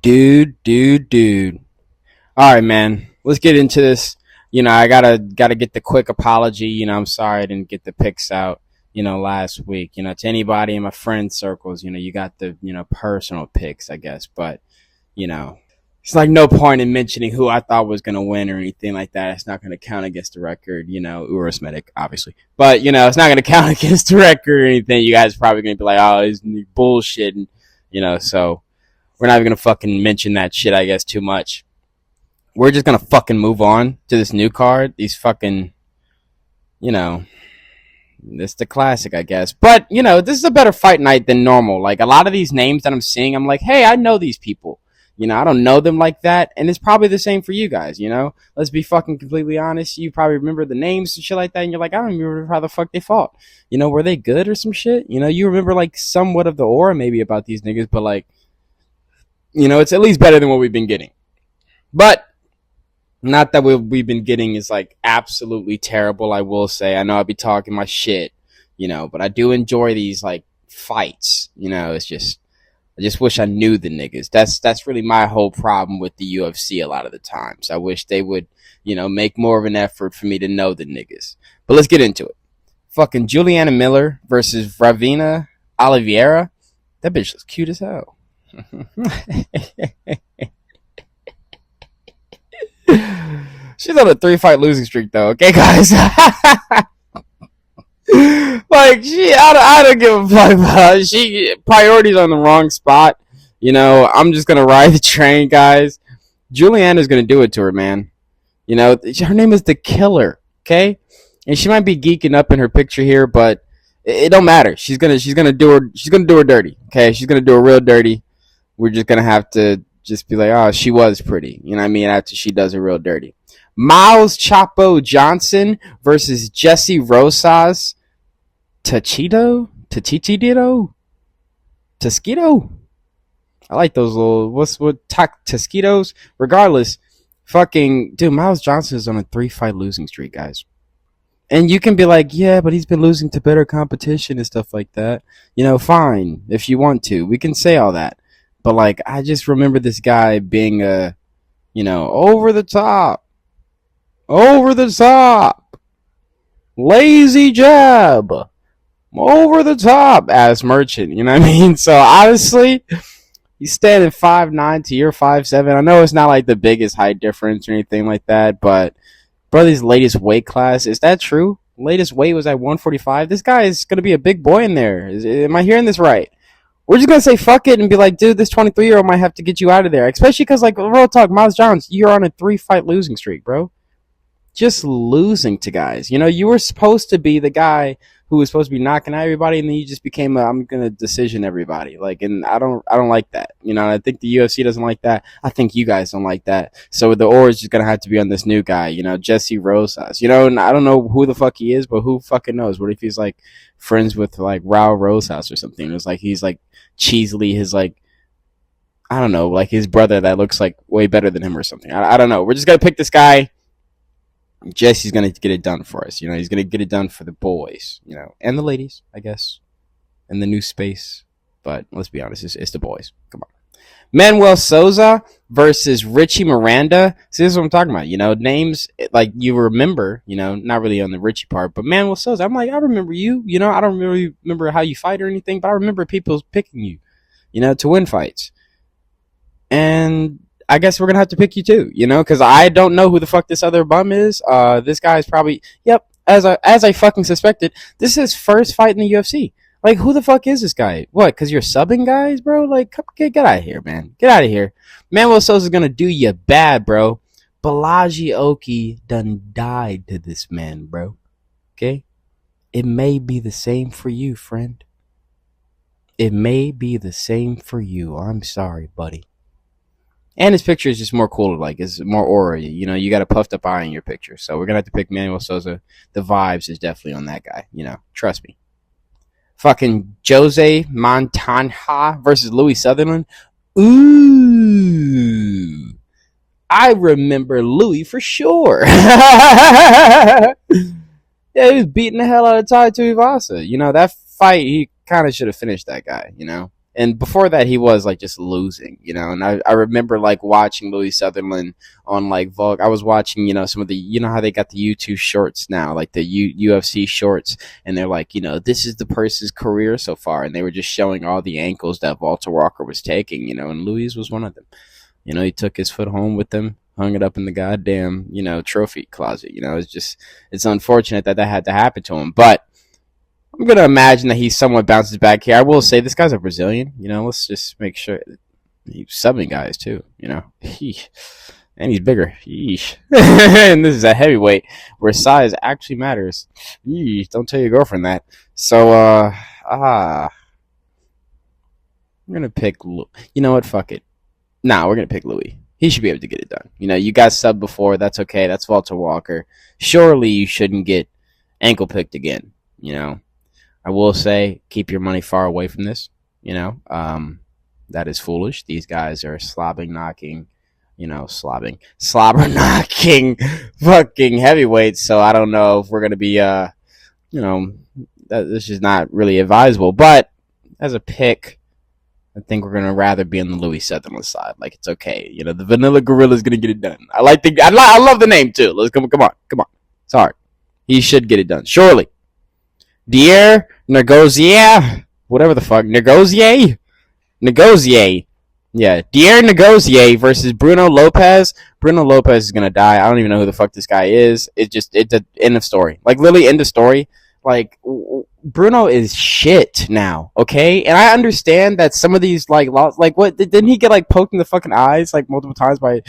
Dude. All right, man. Let's get into this. I gotta get the quick apology. I'm sorry I didn't get the picks out. Last week. To anybody in my friend circles, you got the personal picks, I guess. But you know, it's like no point in mentioning who I thought was gonna win or anything like that. It's not gonna count against the record. Urus Medic, obviously. But it's not gonna count against the record or anything. You guys are probably gonna be like, oh, he's bullshit, and so. We're not even going to fucking mention that shit, I guess, too much. We're just going to fucking move on to this new card. These fucking, it's the classic, I guess. But, this is a better fight night than normal. Like, a lot of these names that I'm seeing, I'm like, hey, I know these people. I don't know them like that. And it's probably the same for you guys, Let's be fucking completely honest. You probably remember the names and shit like that. And you're like, I don't remember how the fuck they fought. Were they good or some shit? You remember, like, somewhat of the aura maybe about these niggas. But, like, it's at least better than what we've been getting. But not that what we've been getting is like absolutely terrible, I will say. I know I'll be talking my shit, but I do enjoy these like fights. It's just I just wish I knew the niggas. That's really my whole problem with the UFC a lot of the times. I wish they would, make more of an effort for me to know the niggas. But let's get into it. Fucking Juliana Miller versus Ravina Oliveira. That bitch looks cute as hell. She's on a 3-fight losing streak though, okay guys? Like I don't give a fuck about it. She priorities on the wrong spot. I'm just gonna ride the train, guys. Juliana's gonna do it to her, man. Her name is the Killer, okay? And she might be geeking up in her picture here, but it don't matter. She's gonna do her dirty, okay? She's gonna do her real dirty. We're just going to have to just be like, oh, she was pretty. You know what I mean? After she does it real dirty. Miles Chapo Johnson versus Jesse Rosas. Tachito? Tosquito? I like those little, Tosquitos? Regardless, fucking, dude, Miles Johnson is on a 3-fight losing streak, guys. And you can be like, yeah, but he's been losing to better competition and stuff like that. Fine, if you want to. We can say all that. But, like, I just remember this guy being over the top, lazy jab, over the top ass merchant. You know what I mean? So, honestly, he's standing 5'9" to your 5'7". I know it's not, like, the biggest height difference or anything like that, but, brother's latest weight class, is that true? Latest weight was at 145. This guy is going to be a big boy in there. Am I hearing this right? We're just going to say fuck it and be like, dude, this 23-year-old might have to get you out of there. Especially because, like, real talk, Miles Johnson, you're on a 3-fight losing streak, bro. Just losing to guys. You were supposed to be the guy who was supposed to be knocking out everybody, and then you just became I'm going to decision everybody. Like, and I don't like that. I think the UFC doesn't like that. I think you guys don't like that. So the aura is just going to have to be on this new guy, Jesse Rosas. And I don't know who the fuck he is, but who fucking knows? What if he's, like, friends with, like, Raul Rosas or something? It's like he's, like, cheesily his, like, I don't know, like his brother that looks like way better than him or something. I don't know. We're just going to pick this guy. Jesse's going to get it done for us. He's going to get it done for the boys, and the ladies, I guess, in the new space. But let's be honest, it's the boys. Come on. Manuel Souza versus Richie Miranda. See, this is what I'm talking about. Names like you remember, not really on the Richie part, but Manuel Souza. I'm like, I remember you. I don't really remember how you fight or anything, but I remember people picking you, to win fights. And I guess we're gonna have to pick you too, because I don't know who the fuck this other bum is. This guy is probably, as I fucking suspected, this is his first fight in the UFC. Like, who the fuck is this guy? What, because you're subbing guys, bro? Like, get out of here, man. Get out of here. Manuel Sosa's going to do you bad, bro. Balaji Oki done died to this man, bro. Okay? It may be the same for you, friend. It may be the same for you. I'm sorry, buddy. And his picture is just more cool. Like, it's more aura. You got a puffed up eye in your picture. So we're going to have to pick Manuel Souza. The vibes is definitely on that guy. Trust me. Fucking Jose Montana versus Louis Sutherland. Ooh. I remember Louis for sure. Yeah, he was beating the hell out of Tai Tuivasa. That fight, he kind of should have finished that guy, And before that, he was like just losing, you know. And I remember like watching Louis Sutherland on like Vogue. I was watching, you know, some of the, you know how they got the YouTube shorts now, like the UFC shorts, and they're like, you know, this is the person's career so far, and they were just showing all the ankles that Walter Walker was taking, you know, and Louis was one of them. You know, he took his foot home with him, hung it up in the goddamn, you know, trophy closet. You know, it's unfortunate that had to happen to him, but I'm going to imagine that he somewhat bounces back here. I will say this guy's a Brazilian. You know, let's just make sure he's subbing guys too, you know. And he's bigger. And this is a heavyweight where size actually matters. Don't tell your girlfriend that. So, I'm going to pick, you know what, fuck it. Nah, we're going to pick Louis. He should be able to get it done. You know, you got subbed before. That's okay. That's Walter Walker. Surely you shouldn't get ankle picked again, you know. I will say, keep your money far away from this. You know, that is foolish. These guys are slobber knocking, fucking heavyweights. So I don't know if we're gonna be, you know, this is not really advisable. But as a pick, I think we're gonna rather be on the Louis Sutherland side. Like it's okay. You know, the Vanilla Gorilla is gonna get it done. I love the name too. Let's come on. It's hard. He should get it done. Surely. Dier Negozier, whatever the fuck, Negozier. Yeah, Dier Negozier versus Bruno Lopez. Bruno Lopez is gonna die. I don't even know who the fuck this guy is. It's the end of story. Like literally end of story. Like Bruno is shit now. Okay, and I understand that some of these like what didn't he get like poked in the fucking eyes like multiple times by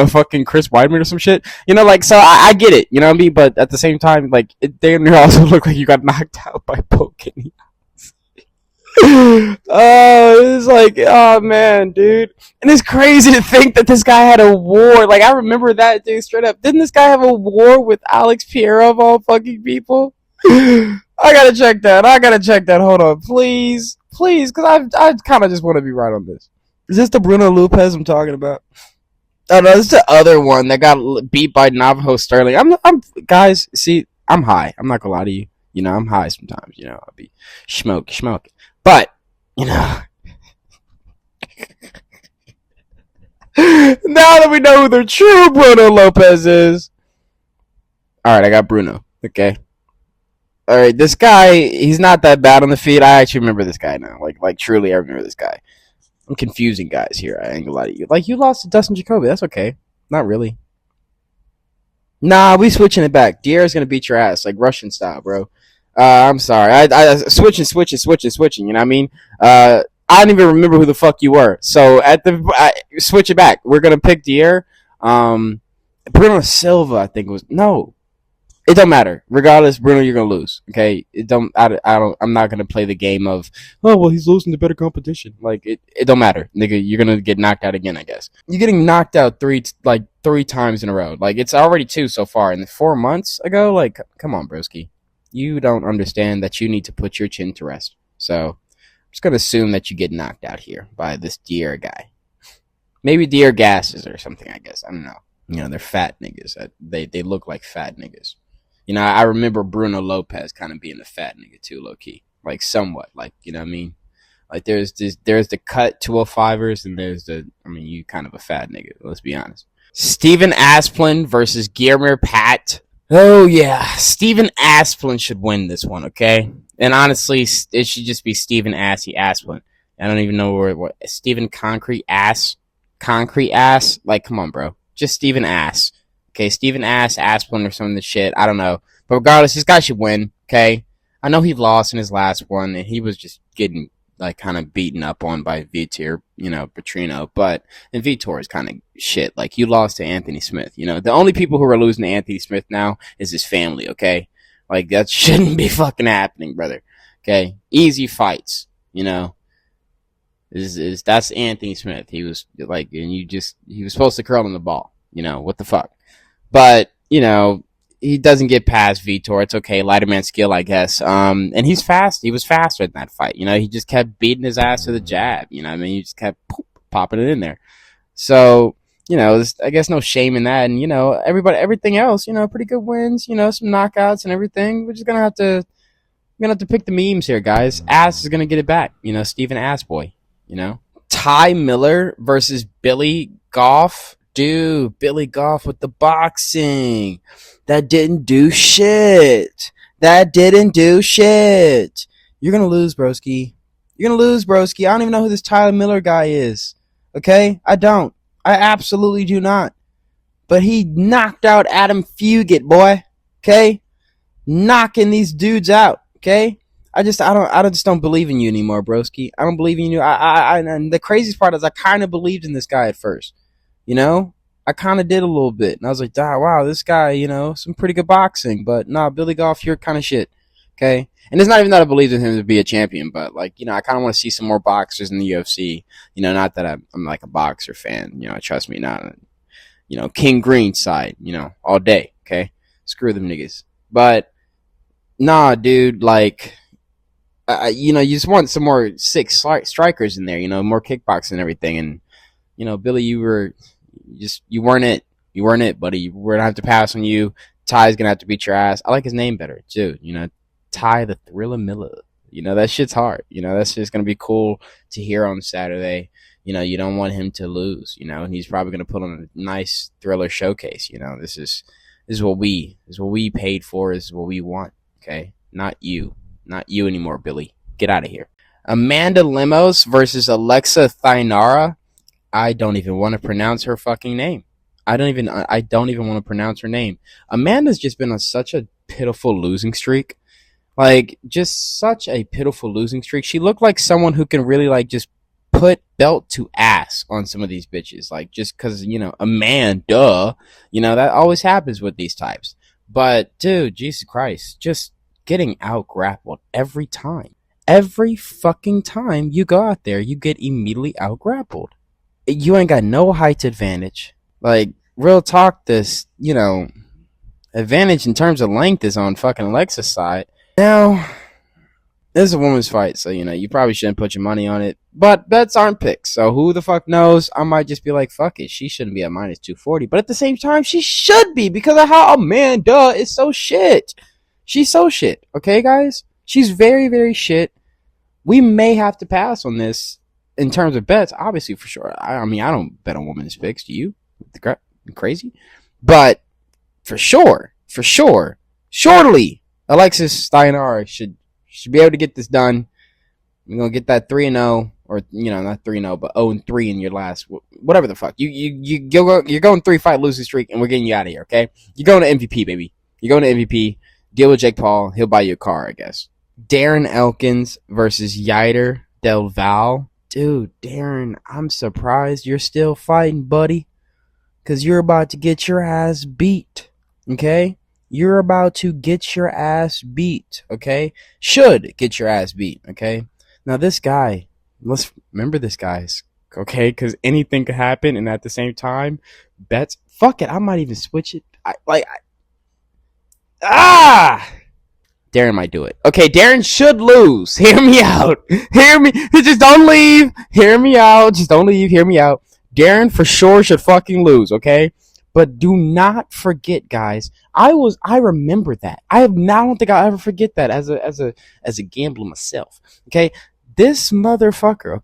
fucking Chris Weidman or some shit. Like so I get it. You know what I mean? But at the same time, like it damn near also looked like you got knocked out by poking. It's like, oh man, dude. And it's crazy to think that this guy had a war. Like, I remember that, dude, straight up. Didn't this guy have a war with Alex Piero of all fucking people? I gotta check that. Hold on, please. Because I kind of just want to be right on this. Is this the Bruno Lopez I'm talking about? Oh, no, this is the other one that got beat by Navajo Sterling. Guys, see, I'm high. I'm not gonna lie to you. I'm high sometimes. I'll be smoking. But, now that we know who the true Bruno Lopez is. Alright, I got Bruno. Okay. Alright, this guy, he's not that bad on the feet. I actually remember this guy now. Like truly, I remember this guy. I'm confusing guys here. I ain't gonna lie to you. Like, you lost to Dustin Jacoby. That's okay. Not really. Nah, we switching it back. Dier's gonna beat your ass, like Russian style, bro. I'm sorry. I switching. You know what I mean? I don't even remember who the fuck you were. So switch it back. We're gonna pick Dier. Bruno Silva, I think was no. It don't matter. Regardless, Bruno, you're gonna lose. Okay? I'm not gonna play the game of he's losing to better competition. Like it don't matter, nigga. You're gonna get knocked out again, I guess. You're getting knocked out three times in a row. Like it's already 2 so far. And 4 months ago, like come on, broski. You don't understand that you need to put your chin to rest. So I'm just going to assume that you get knocked out here by this Dier guy. Maybe Dier gases or something, I guess. I don't know. They're fat niggas. They look like fat niggas. I remember Bruno Lopez kind of being a fat nigga too, low-key. Like somewhat. Like, you know what I mean? Like there's the cut 205ers and you kind of a fat nigga. Let's be honest. Steven Asplund versus Guillermo Pat. Oh, yeah. Steven Asplund should win this one, okay? And honestly, it should just be Steven Asplund. I don't even know what Steven Concrete Ass? Like, come on, bro. Just Steven Ass. Okay, Steven Asplund or some of the shit. I don't know. But regardless, this guy should win, okay? I know he lost in his last one, and he was just getting, like, kind of beaten up on by Vitor, Petrino. And Vitor is kind of shit. Like, you lost to Anthony Smith. The only people who are losing to Anthony Smith now is his family, okay? Like, that shouldn't be fucking happening, brother. Okay? Easy fights, that's Anthony Smith. He was, like, he was supposed to curl in the ball. What the fuck? But, he doesn't get past Vitor. It's okay. Lighter man skill, I guess. And he's fast. He was faster in that fight. He just kept beating his ass with a jab. He just kept popping it in there. So, I guess no shame in that. And, everything else, pretty good wins, some knockouts and everything. We're just gonna have to pick the memes here, guys. Ass is gonna get it back. Steven Ass Boy. Ty Miller versus Billy Goff. Dude, Billy Goff with the boxing. That didn't do shit. That didn't do shit. You're going to lose, broski. You're going to lose, broski. I don't even know who this Tyler Miller guy is. Okay? I don't. I absolutely do not. But he knocked out Adam Fugit, boy. Okay? Knocking these dudes out. Okay? I just don't believe in you anymore, broski. I don't believe in you. And the craziest part is I kind of believed in this guy at first. I kind of did a little bit. And I was like, wow, this guy, some pretty good boxing. But nah, Billy Goff, you're kind of shit. Okay? And it's not even that I believed in him to be a champion, but I kind of want to see some more boxers in the UFC. Not that I'm like a boxer fan. Trust me, not, King Green side, all day. Okay? Screw them niggas. But nah, dude, you just want some more sick strikers in there, more kickboxing and everything. And, Billy, you weren't it. You weren't it, buddy. We're going to have to pass on you. Ty's going to have to beat your ass. I like his name better, too. Ty the Thriller Miller. That shit's hard. That's just going to be cool to hear on Saturday. You don't want him to lose, and he's probably going to put on a nice Thriller showcase. This is what we paid for. This is what we want. Okay. Not you anymore, Billy. Get out of here. Amanda Lemos versus Alexa Thainara. I don't even want to pronounce her fucking name. I don't even want to pronounce her name. Amanda's just been on such a pitiful losing streak. Just such a pitiful losing streak. She looked like someone who can really, just put belt to ass on some of these bitches. Just because, a man, duh. That always happens with these types. But, dude, Jesus Christ, just getting out-grappled every time. Every fucking time you go out there, you get immediately out-grappled. You ain't got no height advantage. Real talk, this, advantage in terms of length is on fucking Alexa's side. Now, this is a woman's fight, so, you probably shouldn't put your money on it. But bets aren't picks, so who the fuck knows? I might just be like, fuck it. She shouldn't be at minus 240. But at the same time, she should be because of how Amanda is so shit. She's so shit, okay, guys? She's very, very shit. We may have to pass on this in terms of bets, obviously, for sure. I mean, I don't bet on women's picks. Do you? Crazy? But for sure, surely, Alexis Thainara should be able to get this done. We're going to get that 3-0, or, not 3-0, but 0-3 in your last, whatever the fuck. You're going 3-fight losing streak, and we're getting you out of here, okay? You're going to MVP, baby. You're going to MVP. Deal with Jake Paul. He'll buy you a car, I guess. Darren Elkins versus Yair Del Val. Dude, Darren, I'm surprised you're still fighting, buddy. Because you're about to get your ass beat. Okay? You're about to get your ass beat. Okay? Should get your ass beat. Okay? Now, this guy, let's remember this, guys. Okay? Because anything could happen. And at the same time, bets. Fuck it. I might even switch it. Darren might do it. Okay, Darren should lose. Hear me out. Hear me. Just don't leave. Hear me out. Just don't leave. Hear me out. Darren for sure should fucking lose, okay? But do not forget, guys. I remember that. I don't think I'll ever forget that as a gambler myself. Okay? This motherfucker,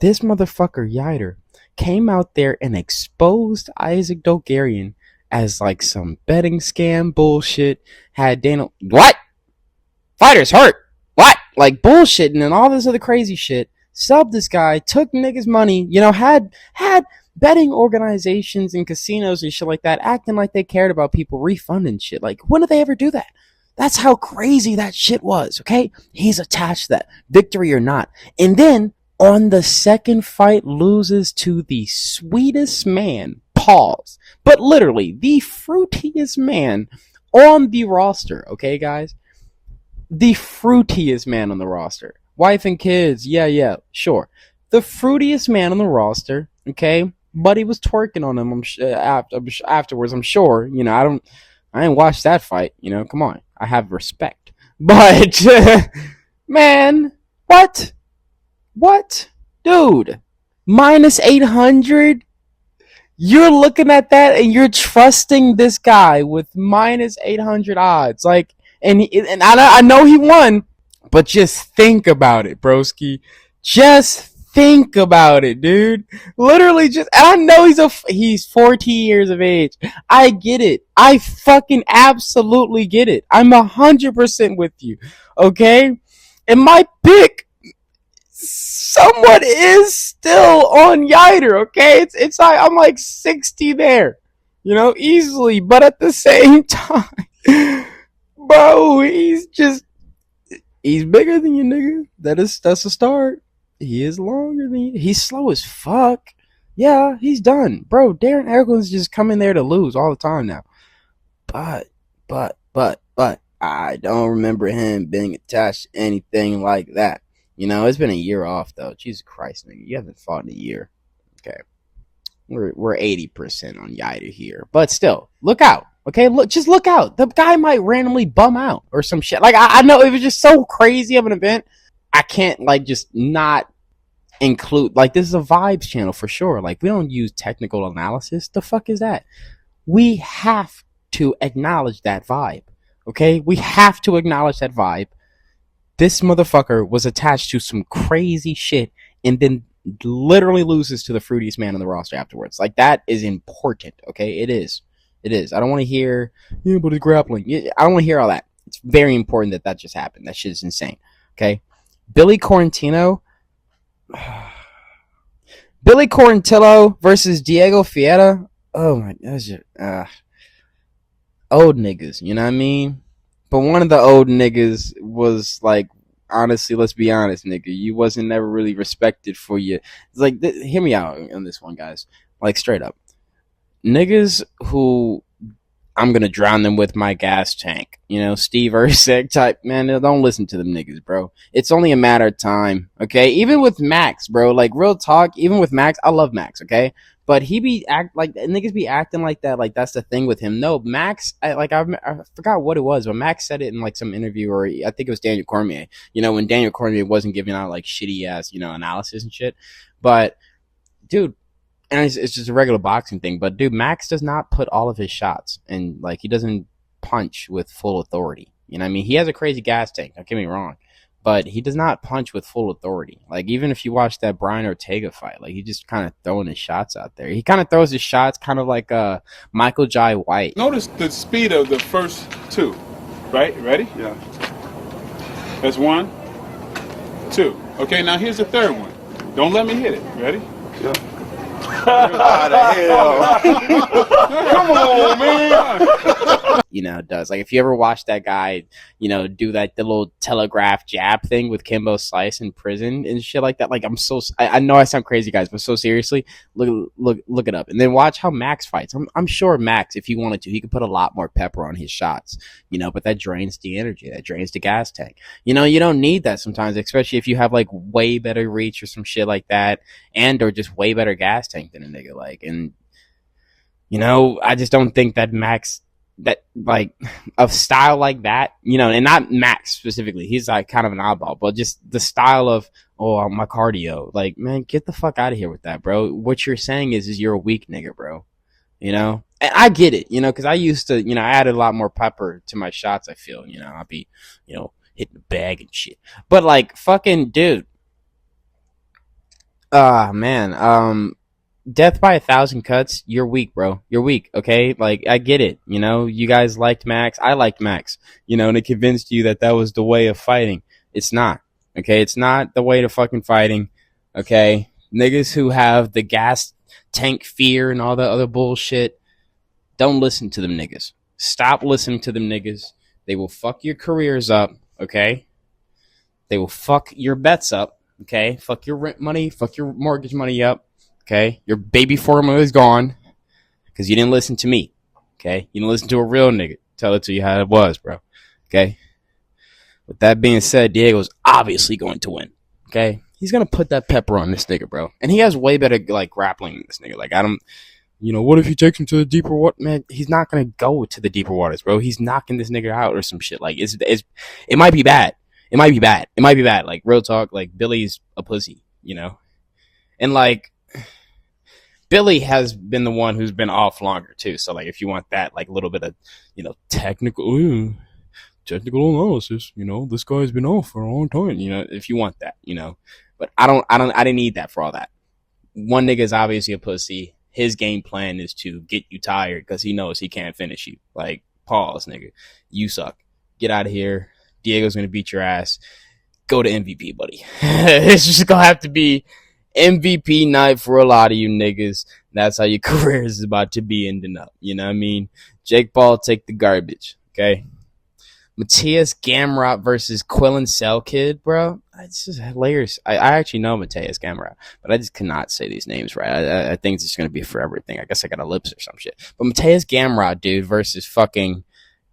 Yair, came out there and exposed Isaac Dogarian as some betting scam bullshit. Had Daniel, what? Fighters hurt. What? Bullshit and all this other crazy shit. Subbed this guy, took niggas' money, had betting organizations and casinos and shit like that acting like they cared about people refunding shit. When did they ever do that? That's how crazy that shit was, okay? He's attached to that, victory or not. And then on the second fight, loses to the sweetest man, pause, but literally the fruitiest man on the roster, okay, guys? The fruitiest man on the roster. Wife and kids, yeah, sure. The fruitiest man on the roster, okay? Buddy was twerking on him afterwards, I'm sure. I didn't watch that fight, come on. I have respect. But, man, what? Dude, minus 800? You're looking at that and you're trusting this guy with minus 800 odds. And I know he won, but just think about it, broski. Just think about it, dude. Literally just, and I know he's 14 years of age. I get it. I fucking absolutely get it. I'm 100% with you. Okay? And my pick somewhat is still on Yider, okay? It's like I'm like 60 there. Easily, but at the same time, bro, he's bigger than you, nigga. That's a start. He is longer than you. He's slow as fuck. Yeah, he's done. Bro, Darren Egglin's just coming there to lose all the time now. But I don't remember him being attached to anything like that. It's been a year off though. Jesus Christ, nigga. You haven't fought in a year. Okay. We're 80% on Yider here. But still, look out. Okay, just look out. The guy might randomly bum out or some shit. Like I know it was just so crazy of an event. I can't just not include this is a vibes channel for sure. We don't use technical analysis. The fuck is that? We have to acknowledge that vibe. Okay? We have to acknowledge that vibe. This motherfucker was attached to some crazy shit and then literally loses to the fruitiest man on the roster afterwards. That is important. Okay? It is. I don't want to hear, but it's grappling. I don't want to hear all that. It's very important that just happened. That shit is insane. Okay? Billy Quarantillo versus Diego Fiera. Oh my gosh. Old niggas, you know what I mean? But one of the old niggas was honestly, let's be honest, nigga, you wasn't never really respected for you. It's hear me out on this one, guys. Straight up. Niggas who I'm going to drown them with my gas tank. Steve Erceg type, man, don't listen to them niggas, bro. It's only a matter of time, okay? Even with Max, bro, real talk, even with Max, I love Max, okay? But he niggas be acting like that, that's the thing with him. No, Max, I forgot what it was, but Max said it in some interview, or I think it was Daniel Cormier, when Daniel Cormier wasn't giving out shitty ass, analysis and shit. But, dude, and it's just a regular boxing thing, but dude, Max does not put all of his shots, and he doesn't punch with full authority. You know what I mean? He has a crazy gas tank, don't get me wrong, but he does not punch with full authority. Even if you watch that Brian Ortega fight, he just kind of throwing his shots out there. He kind of throws his shots kind of like Michael Jai White. Notice the speed of the first two, right? Ready? Yeah. That's 1, 2. Okay, now here's the third one. Don't let me hit it. Ready? Yeah. How the hell? Come on, man. It does. If you ever watch that guy, do the little telegraph jab thing with Kimbo Slice in prison and shit like that. I know I sound crazy, guys, but so seriously, look it up. And then watch how Max fights. I'm sure Max, if he wanted to, he could put a lot more pepper on his shots, but that drains the energy. That drains the gas tank. You don't need that sometimes, especially if you have way better reach or some shit like that, and or just way better gas tank than a nigga and I just don't think that Max, that a style like that, and not Max specifically, he's kind of an oddball, but just the style of, my cardio, man, get the fuck out of here with that, bro. What you're saying is you're a weak nigga, bro. And I get it, because I used to, I added a lot more pepper to my shots. I feel, I'll be, hitting the bag and shit, but fucking dude, man, death by 1,000 cuts, you're weak, bro. You're weak, okay? I get it. You guys liked Max. I liked Max. And it convinced you that was the way of fighting. It's not, okay? It's not the way to fucking fighting, okay? Niggas who have the gas tank fear and all that other bullshit, don't listen to them niggas. Stop listening to them niggas. They will fuck your careers up, okay? They will fuck your bets up, okay? Fuck your rent money, fuck your mortgage money up. Okay, your baby formula is gone because you didn't listen to me. Okay, you didn't listen to a real nigga tell it to you how it was, bro. Okay. With that being said, Diego's obviously going to win. Okay, he's gonna put that pepper on this nigga, bro, and he has way better grappling than this nigga. I don't, what if he takes him to the deeper water? Man, he's not gonna go to the deeper waters, bro. He's knocking this nigga out or some shit. It might be bad. It might be bad. It might be bad. Real talk. Billy's a pussy, and Billy has been the one who's been off longer too. So if you want that little bit of technical analysis, this guy's been off for a long time. If you want that, But I didn't need that for all that. One nigga is obviously a pussy. His game plan is to get you tired because he knows he can't finish you. Like, pause, nigga. You suck. Get out of here. Diego's gonna beat your ass. Go to MVP, buddy. It's just gonna have to be MVP night for a lot of you niggas. That's how your career is about to be ending up. You know what I mean? Jake Paul, take the garbage. Okay. Matthias Gamrot versus Quillen Salkilld, bro. It's just layers. I actually know Matthias Gamrot, but I just cannot say these names right. I think it's just going to be for everything. I guess I got a lips or some shit. But Matthias Gamrot, dude, versus fucking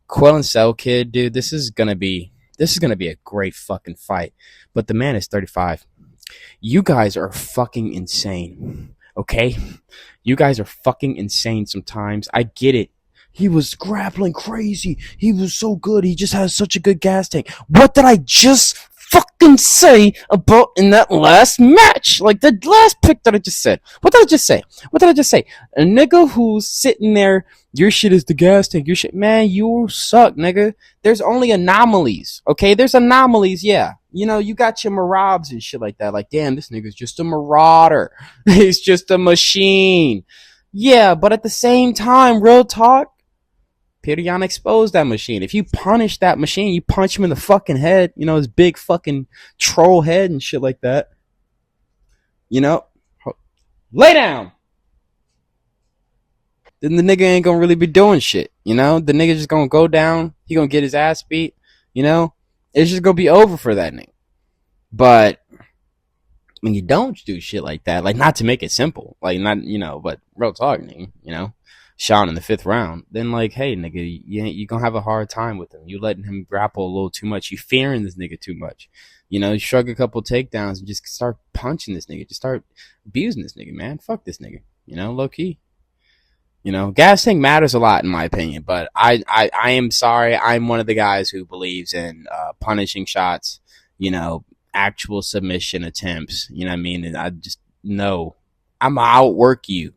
Quillen Salkilld, dude. This is going to be a great fucking fight. But the man is 35. You guys are fucking insane. Okay? You guys are fucking insane sometimes. I get it. He was grappling crazy. He was so good. He just has such a good gas tank. What did I just fucking say about in that last match? Like the last pick that I just said. What did I just say? What did I just say? A nigga who's sitting there, your shit is the gas tank. Your shit, man, you suck, nigga. There's only anomalies, okay? There's anomalies, yeah. You know, you got your marabs and shit like that. Like, damn, this nigga's just a marauder. He's just a machine. Yeah, but at the same time, real talk, Pirion exposed that machine. If you punish that machine, you punch him in the fucking head, you know, his big fucking troll head and shit like that. You know? Lay down! Then the nigga ain't gonna really be doing shit, you know? The nigga just gonna go down, he gonna get his ass beat, you know? It's just gonna be over for that nigga. But when you don't do shit like that, like not to make it simple, like not, you know, but real talk, nigga, you know? Sean in the 5th round, then like, hey, nigga, you gonna have a hard time with him. You letting him grapple a little too much. You fearing this nigga too much. You know, you shrug a couple takedowns and just start punching this nigga. Just start abusing this nigga, man. Fuck this nigga. You know, low key. You know, gas tank matters a lot in my opinion, but I am sorry. I'm one of the guys who believes in punishing shots, you know, actual submission attempts. You know what I mean? And I just know I'm gonna outwork you.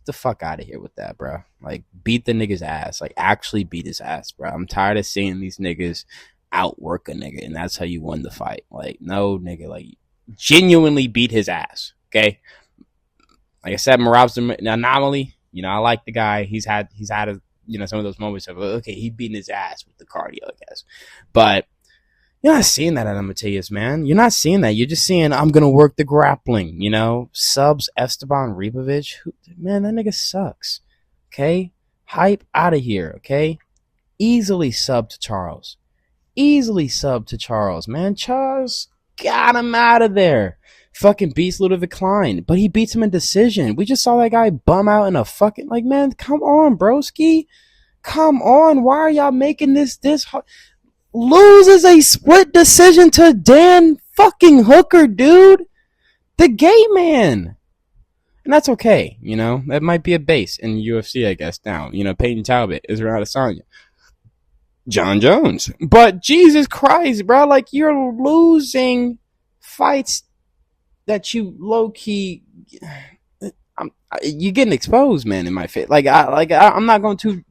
The fuck out of here with that, bro. Like, beat the nigga's ass. Like, actually beat his ass, bro. I'm tired of seeing these niggas outwork a nigga, and that's how you won the fight. Like, no, nigga, like, genuinely beat his ass, okay? Like I said, Marab's an anomaly. You know, I like the guy. He's had a, you know, some of those moments of, okay, he beating his ass with the cardio, I guess. But you're not seeing that out of Matthias, man. You're not seeing that. You're just seeing, I'm going to work the grappling, you know? Subs Esteban Ribovic. Man, that nigga sucks. Okay? Hype out of here, okay? Easily sub to Charles. Man. Charles got him out of there. Fucking beats Ludovic Klein. But he beats him in decision. We just saw that guy bum out in a fucking, like, man, come on, broski. Come on. Why are y'all making this hard? Loses a split decision to Dan fucking Hooker, dude. The gay man. And that's okay, you know. That might be a base in UFC, I guess, now. You know, Peyton Talbot, Israel Adesanya, John Jones. But Jesus Christ, bro, like, you're losing fights that you low-key... you're getting exposed, man, in my face. I'm not going to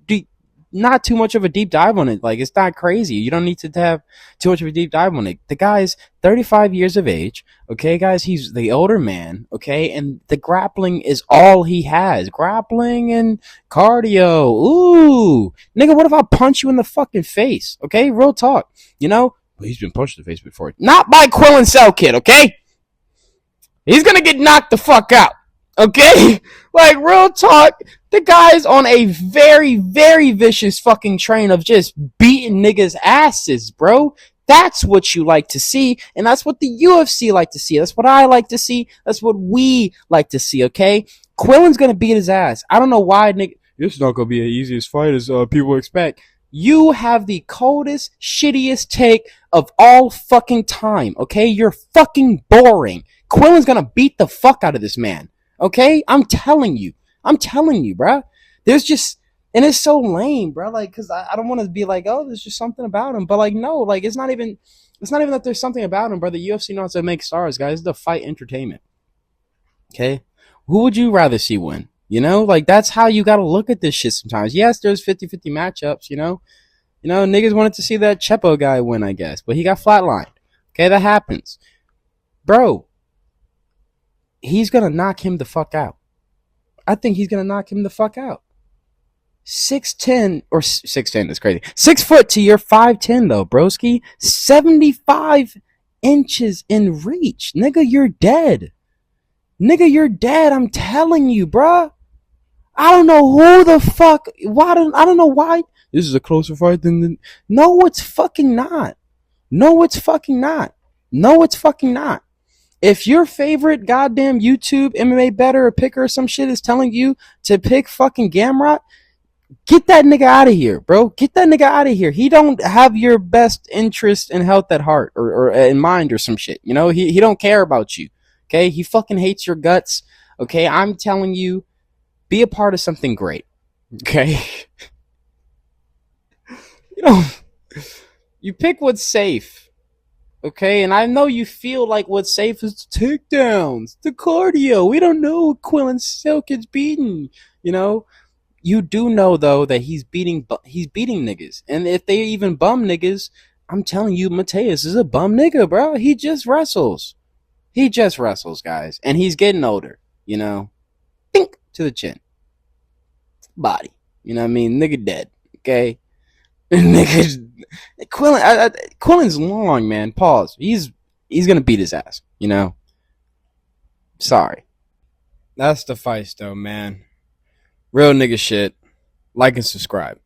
not too much of a deep dive on it. Like, it's not crazy. You don't need to have too much of a deep dive on it. The guy's 35 years of age. Okay, guys, he's the older man. Okay, and the grappling is all he has. Grappling and cardio. Ooh, nigga, what if I punch you in the fucking face? Okay, real talk. You know, well, he's been punched in the face before. Not by Quillen Salkilld. Okay, he's gonna get knocked the fuck out. Okay? Like, real talk, the guy's on a very, very vicious fucking train of just beating niggas' asses, bro. That's what you like to see, and that's what the UFC like to see. That's what I like to see. That's what we like to see, okay? Quillen's gonna beat his ass. I don't know why, nigga. This is not gonna be the easiest fight as people expect. You have the coldest, shittiest take of all fucking time, okay? You're fucking boring. Quillen's gonna beat the fuck out of this man. Okay? I'm telling you, bro. There's just, and it's so lame, bro. Like, cause I don't want to be like, oh, there's just something about him. But like, no, like, it's not even that there's something about him, bro. The UFC knows how to make stars, guys. It's the fight entertainment. Okay? Who would you rather see win? You know, like, that's how you gotta look at this shit sometimes. Yes, there's 50-50 matchups, you know? Niggas wanted to see that Chepo guy win, I guess. But he got flatlined. Okay, that happens. Bro, he's gonna knock him the fuck out. I think he's gonna knock him the fuck out. 6'10" or 6'10" is crazy. 6 foot to your 5'10" though, broski. 75 inches in reach, nigga. You're dead, nigga. You're dead. I'm telling you, bruh. I don't know who the fuck. I don't know why. This is a closer fight than the. No, it's fucking not. No, it's fucking not. No, it's fucking not. If your favorite goddamn YouTube MMA better or picker or some shit is telling you to pick fucking Gamrot, get that nigga out of here, bro. Get that nigga out of here. He don't have your best interest and health at heart or in mind or some shit. You know, he don't care about you. Okay, he fucking hates your guts. Okay, I'm telling you, be a part of something great. Okay, you know, you pick what's safe. Okay, and I know you feel like what's safe is the takedowns, the cardio. We don't know what Quillen Salkild's beating. You know, you do know though that he's beating niggas, and if they even bum niggas, I'm telling you, Mateus is a bum nigga, bro. He just wrestles. He just wrestles, guys, and he's getting older. You know, think to the chin, body. You know what I mean? Nigga dead. Okay, nigga. Quillen's long, man. Pause. He's gonna beat his ass. You know. Sorry. That's the fight, though, man. Real nigga shit. Like and subscribe.